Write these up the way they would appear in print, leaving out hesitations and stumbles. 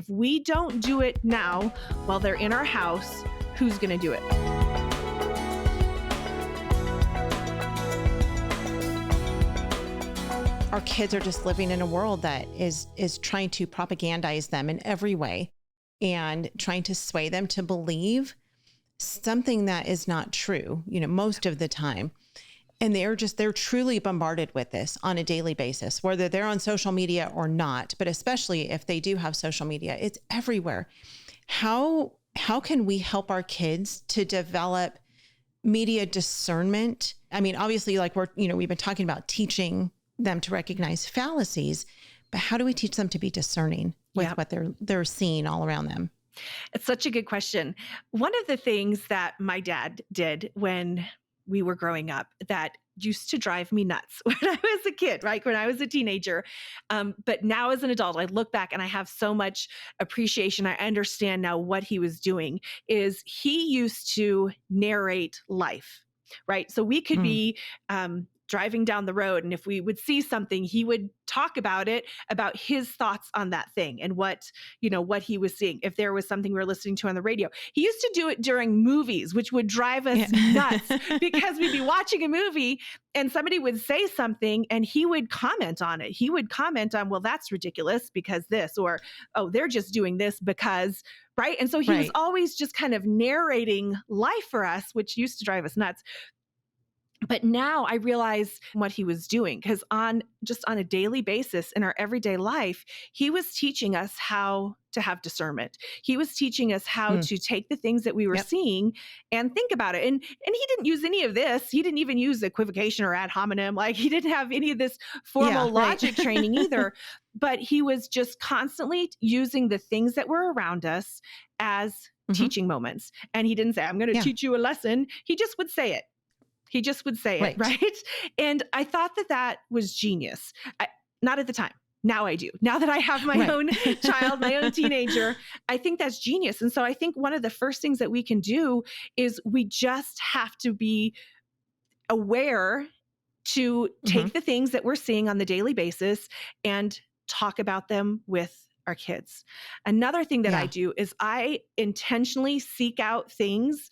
If we don't do it now while they're in our house, who's going to do it? Our kids are just living in a world that is trying to propagandize them in every way and trying to sway them to believe something that is not true, most of the time. And they're truly bombarded with this on a daily basis, whether they're on social media or not, but especially if they do have social media, it's everywhere. How can we help our kids to develop media discernment? I mean, obviously, like we've been talking about teaching them to recognize fallacies, but how do we teach them to be discerning with what they're seeing all around them? It's such a good question. One of the things that my dad did when we were growing up that used to drive me nuts when I was a kid, right? When I was a teenager. But now as an adult, I look back and I have so much appreciation. I understand now what he was doing is he used to narrate life, right? So we could be driving down the road, and if we would see something, he would talk about it, about his thoughts on that thing and what he was seeing. If there was something we were listening to on the radio, he used to do it during movies, which would drive us nuts because we'd be watching a movie and somebody would say something and he would comment on it. He would comment on, well, that's ridiculous because this, or, oh, they're just doing this because, right? And so he was always just kind of narrating life for us, which used to drive us nuts. But now I realize what he was doing, because on a daily basis in our everyday life, he was teaching us how to have discernment. He was teaching us how to take the things that we were seeing and think about it. And he didn't use any of this. He didn't even use equivocation or ad hominem. Like he didn't have any of this formal logic training either. But he was just constantly using the things that were around us as teaching moments. And he didn't say, I'm going to teach you a lesson. He just would say it. He just would say it, right? And I thought that was genius. Not at the time. Now I do. Now that I have my own child, my own teenager, I think that's genius. And so I think one of the first things that we can do is we just have to be aware to take the things that we're seeing on the daily basis and talk about them with our kids. Another thing that I do is I intentionally seek out things,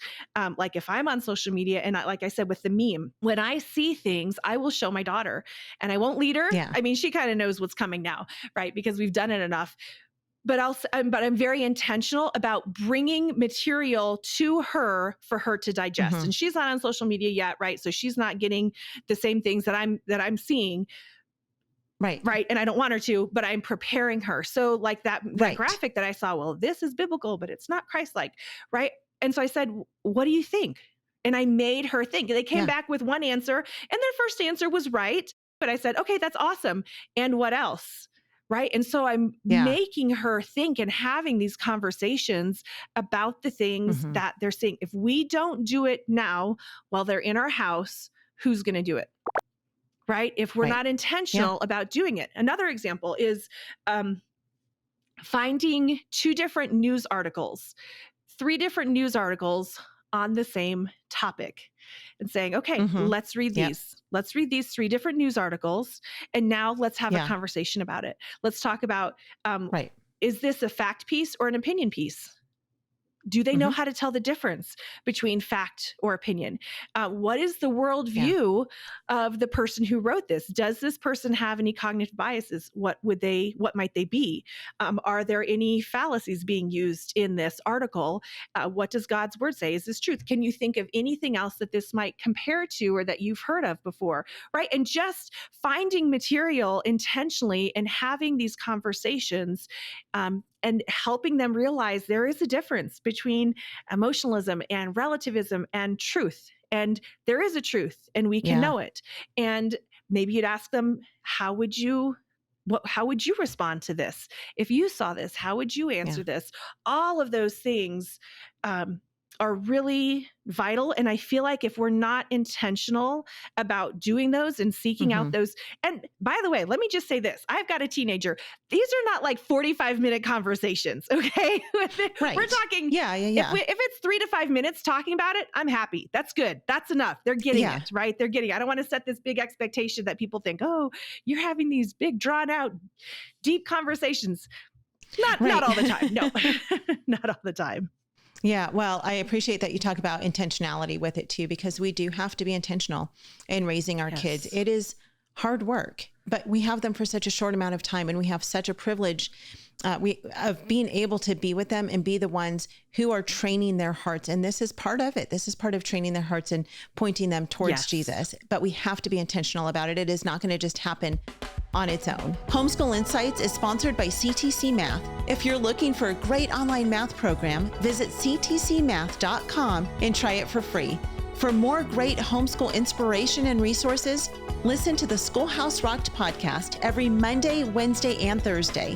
like if I'm on social media and like I said, with the meme, when I see things, I will show my daughter and I won't lead her. I mean, she kind of knows what's coming now, right? Because we've done it enough. But I'm very intentional about bringing material to her for her to digest. And she's not on social media yet, right? So she's not getting the same things that I'm seeing. Right. And I don't want her to, but I'm preparing her. So like that graphic that I saw, well, this is biblical, but it's not Christ-like. Right. And so I said, what do you think? And I made her think. They came back with one answer and their first answer was right. But I said, okay, that's awesome. And what else? Right. And so I'm making her think and having these conversations about the things that they're seeing. If we don't do it now while they're in our house, who's going to do it? Right? If we're not intentional about doing it. Another example is finding 2 different news articles, 3 different news articles on the same topic and saying, okay, let's read these. Let's read these 3 different news articles. And now let's have a conversation about it. Let's talk about, is this a fact piece or an opinion piece? Do they know how to tell the difference between fact or opinion? What is the worldview of the person who wrote this? Does this person have any cognitive biases? What might they be? Are there any fallacies being used in this article? What does God's word say? Is this truth? Can you think of anything else that this might compare to or that you've heard of before? Right? And just finding material intentionally and having these conversations, and helping them realize there is a difference between emotionalism and relativism and truth. And there is a truth and we can know it. And maybe you'd ask them, how would you respond to this? If you saw this, how would you answer this? All of those things are really vital. And I feel like if we're not intentional about doing those and seeking out those, and by the way, let me just say this, I've got a teenager. These are not like 45-minute conversations. Okay. We're talking. If it's 3 to 5 minutes talking about it, I'm happy. That's good. That's enough. They're getting it, right? They're getting, I don't want to set this big expectation that people think, oh, you're having these big drawn out, deep conversations. Not Right. all the time. No, not all the time. Yeah. Well, I appreciate that you talk about intentionality with it too, because we do have to be intentional in raising our kids. Yes. It is hard work, but we have them for such a short amount of time, and we have such a privilege of being able to be with them and be the ones who are training their hearts. And this is part of it. This is part of training their hearts and pointing them towards Yes. Jesus. But we have to be intentional about it. It is not going to just happen on its own. Homeschool Insights is sponsored by CTC Math. If you're looking for a great online math program, visit ctcmath.com and try it for free. For more great homeschool inspiration and resources, listen to the Schoolhouse Rocked podcast every Monday, Wednesday, and Thursday.